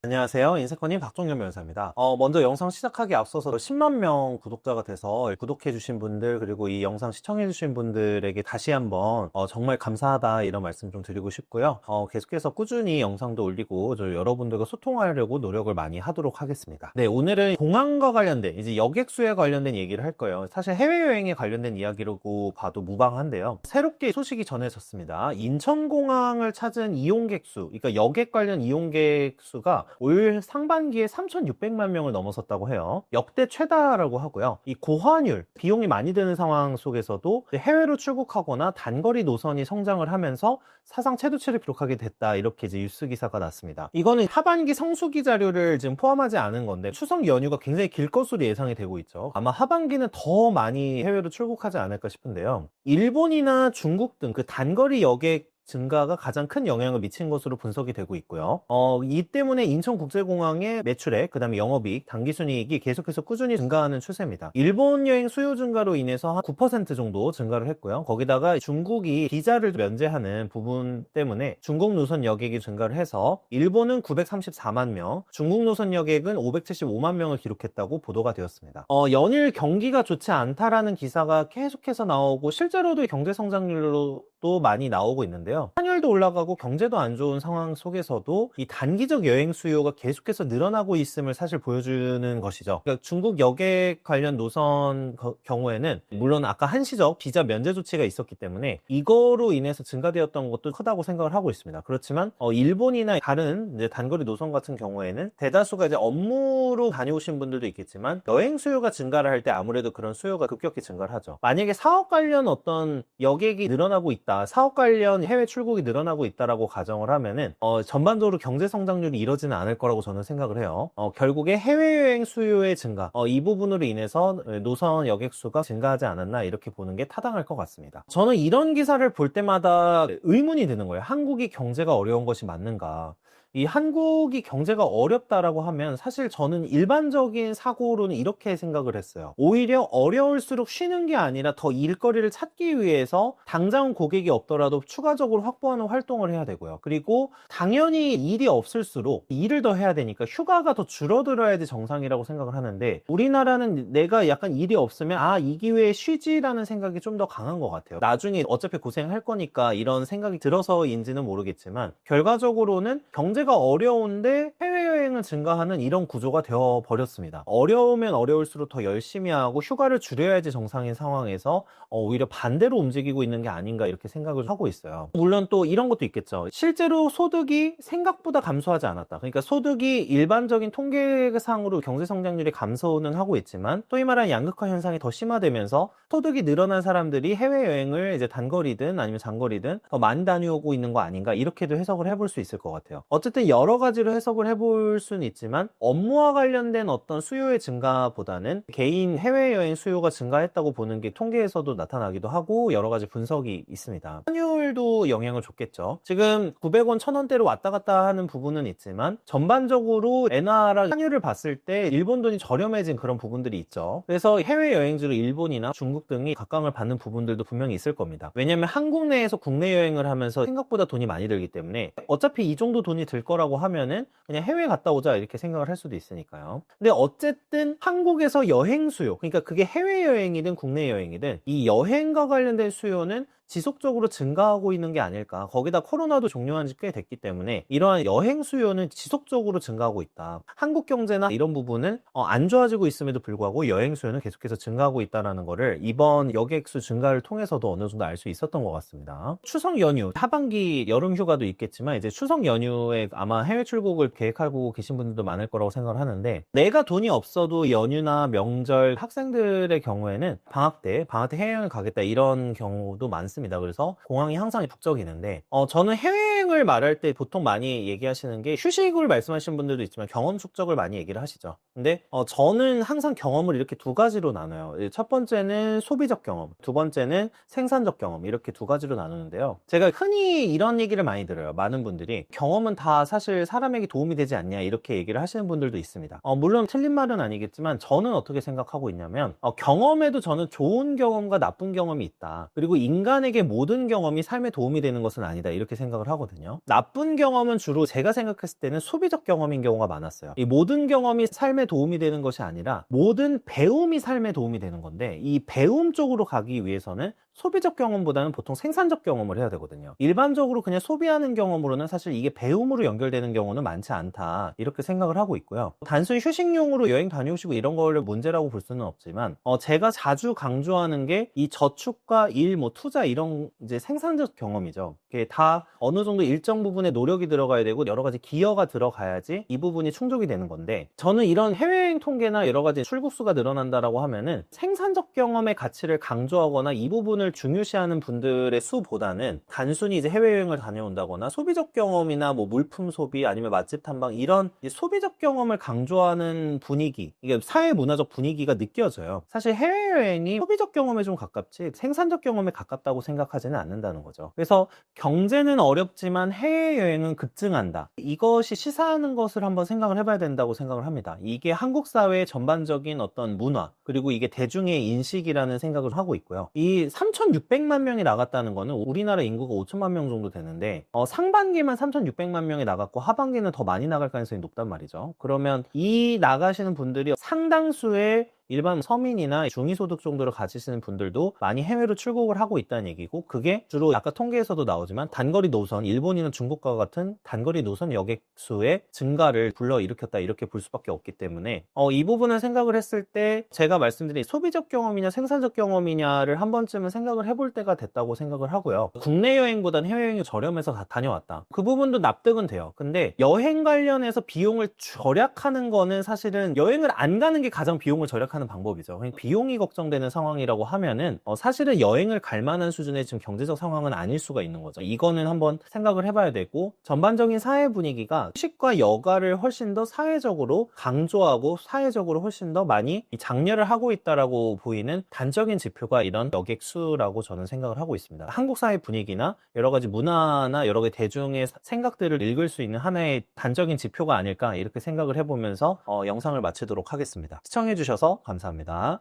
안녕하세요. 인사커님 박종현 변호사입니다. 먼저 영상 시작하기 앞서서 10만 명 구독자가 돼서 구독해주신 분들, 그리고 이 영상 시청해주신 분들에게 다시 한번 정말 감사하다 이런 말씀 좀 드리고 싶고요. 계속해서 꾸준히 영상도 올리고 저 여러분들과 소통하려고 노력을 많이 하도록 하겠습니다. 네, 오늘은 공항과 관련된, 이제 여객수에 관련된 얘기를 할 거예요. 사실 해외여행에 관련된 이야기라고 봐도 무방한데요. 새롭게 소식이 전해졌습니다. 인천공항을 찾은 이용객 수, 그러니까 여객 관련 이용객 수가 올 상반기에 3,600만 명을 넘어섰다고 해요. 역대 최다라고 하고요. 이 고환율, 비용이 많이 드는 상황 속에서도 해외로 출국하거나 단거리 노선이 성장을 하면서 사상 최고치를 기록하게 됐다, 이렇게 이제 뉴스 기사가 났습니다. 이거는 하반기 성수기 자료를 지금 포함하지 않은 건데 추석 연휴가 굉장히 길 것으로 예상이 되고 있죠. 아마 하반기는 더 많이 해외로 출국하지 않을까 싶은데요. 일본이나 중국 등 그 단거리 여객 증가가 가장 큰 영향을 미친 것으로 분석이 되고 있고요. 이 때문에 인천국제공항의 매출액, 그 다음에 영업이익, 당기순이익이 계속해서 꾸준히 증가하는 추세입니다. 일본 여행 수요 증가로 인해서 한 9% 정도 증가를 했고요. 거기다가 중국이 비자를 면제하는 부분 때문에 중국 노선 여객이 증가를 해서 일본은 934만 명, 중국 노선 여객은 575만 명을 기록했다고 보도가 되었습니다. 연일 경기가 좋지 않다라는 기사가 계속해서 나오고 실제로도 경제 성장률로 또 많이 나오고 있는데요. 환율도 올라가고 경제도 안 좋은 상황 속에서도 이 단기적 여행 수요가 계속해서 늘어나고 있음을 사실 보여주는 것이죠. 그러니까 중국 여객 관련 노선 경우에는 물론 아까 한시적 비자 면제 조치가 있었기 때문에 이거로 인해서 증가되었던 것도 크다고 생각을 하고 있습니다. 그렇지만 일본이나 다른 이제 단거리 노선 같은 경우에는 대다수가 이제 업무로 다녀오신 분들도 있겠지만 여행 수요가 증가를 할 때 아무래도 그런 수요가 급격히 증가를 하죠. 만약에 사업 관련 어떤 여객이 늘어나고 있다, 사업 관련 해외 출국이 늘어나고 있다라고 가정을 하면은 전반적으로 경제 성장률이 이러지는 않을 거라고 저는 생각을 해요. 결국에 해외여행 수요의 증가, 이 부분으로 인해서 노선 여객 수가 증가하지 않았나, 이렇게 보는 게 타당할 것 같습니다. 저는 이런 기사를 볼 때마다 의문이 드는 거예요. 한국이 경제가 어려운 것이 맞는가? 이 한국이 경제가 어렵다라고 하면 사실 저는 일반적인 사고로는 이렇게 생각을 했어요. 오히려 어려울수록 쉬는 게 아니라 더 일거리를 찾기 위해서 당장 고객이 없더라도 추가적으로 확보하는 활동을 해야 되고요. 그리고 당연히 일이 없을수록 일을 더 해야 되니까 휴가가 더 줄어들어야지 정상이라고 생각을 하는데, 우리나라는 내가 약간 일이 없으면 이 기회에 쉬지라는 생각이 좀 더 강한 것 같아요. 나중에 어차피 고생할 거니까 이런 생각이 들어서인지는 모르겠지만 결과적으로는 경제가 어려운데 해외여행은 증가하는 이런 구조가 되어 버렸습니다. 어려우면 어려울수록 더 열심히 하고 휴가를 줄여야지 정상인 상황에서 오히려 반대로 움직이고 있는 게 아닌가, 이렇게 생각을 하고 있어요. 물론 또 이런 것도 있겠죠. 실제로 소득이 생각보다 감소하지 않았다. 그러니까 소득이 일반적인 통계상으로 경제 성장률이 감소는 하고 있지만 소위 말하는 양극화 현상이 더 심화되면서 소득이 늘어난 사람들이 해외여행을 이제 단거리든 아니면 장거리든 더 많이 다녀오고 있는 거 아닌가, 이렇게도 해석을 해볼 수 있을 것 같아요. 어쨌든 여러 가지로 해석을 해볼 수는 있지만 업무와 관련된 어떤 수요의 증가보다는 개인 해외여행 수요가 증가했다고 보는 게 통계에서도 나타나기도 하고 여러 가지 분석이 있습니다. 환율도 영향을 줬겠죠. 지금 900원, 1000원대로 왔다 갔다 하는 부분은 있지만 전반적으로 엔화랑 환율을 봤을 때 일본 돈이 저렴해진 그런 부분들이 있죠. 그래서 해외여행지로 일본이나 중국 등이 각광을 받는 부분들도 분명히 있을 겁니다. 왜냐면 한국 내에서 국내 여행을 하면서 생각보다 돈이 많이 들기 때문에 어차피 이 정도 돈이 들 거라고 하면은 그냥 해외 갔다 오자, 이렇게 생각을 할 수도 있으니까요. 근데 어쨌든 한국에서 여행 수요, 그러니까 그게 해외여행이든 국내 여행이든 이 여행과 관련된 수요는 지속적으로 증가하고 있는 게 아닐까. 거기다 코로나도 종료한 지 꽤 됐기 때문에 이러한 여행 수요는 지속적으로 증가하고 있다. 한국 경제나 이런 부분은 안 좋아지고 있음에도 불구하고 여행 수요는 계속해서 증가하고 있다는 거를 이번 여객수 증가를 통해서도 어느 정도 알 수 있었던 것 같습니다. 추석 연휴, 하반기 여름 휴가도 있겠지만 이제 추석 연휴에 아마 해외 출국을 계획하고 계신 분들도 많을 거라고 생각을 하는데, 내가 돈이 없어도 연휴나 명절, 학생들의 경우에는 방학 때 해외여행을 가겠다, 이런 경우도 많습니다. 그래서 공항이 항상 북적이는데 저는 해외여행을 말할 때 보통 많이 얘기하시는 게 휴식을 말씀하시는 분들도 있지만 경험 축적을 많이 얘기를 하시죠. 근데 저는 항상 경험을 이렇게 두 가지로 나눠요. 첫 번째는 소비적 경험, 두 번째는 생산적 경험, 이렇게 두 가지로 나누는데요. 제가 흔히 이런 얘기를 많이 들어요. 많은 분들이 경험은 다 사실 사람에게 도움이 되지 않냐, 이렇게 얘기를 하시는 분들도 있습니다. 물론 틀린 말은 아니겠지만 저는 어떻게 생각하고 있냐면 경험에도 저는 좋은 경험과 나쁜 경험이 있다. 그리고 인간의 인간에게 모든 경험이 삶에 도움이 되는 것은 아니다 이렇게 생각을 하거든요. 나쁜 경험은 주로 제가 생각했을 때는 소비적 경험인 경우가 많았어요. 이 모든 경험이 삶에 도움이 되는 것이 아니라 모든 배움이 삶에 도움이 되는 건데, 이 배움 쪽으로 가기 위해서는 소비적 경험보다는 보통 생산적 경험을 해야 되거든요. 일반적으로 그냥 소비하는 경험으로는 사실 이게 배움으로 연결되는 경우는 많지 않다 이렇게 생각을 하고 있고요. 단순히 휴식용으로 여행 다녀오시고 이런 걸 문제라고 볼 수는 없지만 제가 자주 강조하는 게 이 저축과 일, 투자 이런 이제 생산적 경험이죠. 이게 다 어느 정도 일정 부분의 노력이 들어가야 되고 여러 가지 기여가 들어가야지 이 부분이 충족이 되는 건데, 저는 이런 해외여행 통계나 여러 가지 출국수가 늘어난다라고 하면은 생산적 경험의 가치를 강조하거나 이 부분을 중요시하는 분들의 수보다는 단순히 이제 해외여행을 다녀온다거나 소비적 경험이나 물품 소비 아니면 맛집 탐방 이런 소비적 경험을 강조하는 분위기, 이게 사회 문화적 분위기가 느껴져요. 사실 해외여행이 소비적 경험에 좀 가깝지 생산적 경험에 가깝다고 생각하지는 않는다는 거죠. 그래서 경제는 어렵지만 해외여행은 급증한다, 이것이 시사하는 것을 한번 생각을 해봐야 된다고 생각을 합니다. 이게 한국 사회의 전반적인 어떤 문화, 그리고 이게 대중의 인식이라는 생각을 하고 있고요. 이 3,600만 명이 나갔다는 거는 우리나라 인구가 5천만 명 정도 되는데 상반기만 3,600만 명이 나갔고 하반기는 더 많이 나갈 가능성이 높단 말이죠. 그러면 이 나가시는 분들이 상당수의 일반 서민이나 중위소득 정도를 가지시는 분들도 많이 해외로 출국을 하고 있다는 얘기고, 그게 주로 아까 통계에서도 나오지만 단거리 노선, 일본이나 중국과 같은 단거리 노선 여객수의 증가를 불러일으켰다 이렇게 볼 수밖에 없기 때문에 이 부분을 생각을 했을 때 제가 말씀드린 소비적 경험이냐 생산적 경험이냐를 한 번쯤은 생각을 해볼 때가 됐다고 생각을 하고요. 국내 여행보다는 해외여행이 저렴해서 다녀왔다, 그 부분도 납득은 돼요. 근데 여행 관련해서 비용을 절약하는 거는 사실은 여행을 안 가는 게 가장 비용을 절약하는 방법이죠. 비용이 걱정되는 상황이라고 하면은 사실은 여행을 갈 만한 수준의 지금 경제적 상황은 아닐 수가 있는 거죠. 이거는 한번 생각을 해봐야 되고, 전반적인 사회 분위기가 휴식과 여가를 훨씬 더 사회적으로 강조하고 사회적으로 훨씬 더 많이 장려를 하고 있다라고 보이는 단적인 지표가 이런 여객 수라고 저는 생각을 하고 있습니다. 한국 사회 분위기나 여러 가지 문화나 여러 가지 대중의 생각들을 읽을 수 있는 하나의 단적인 지표가 아닐까 이렇게 생각을 해보면서 영상을 마치도록 하겠습니다. 시청해주셔서 감사합니다.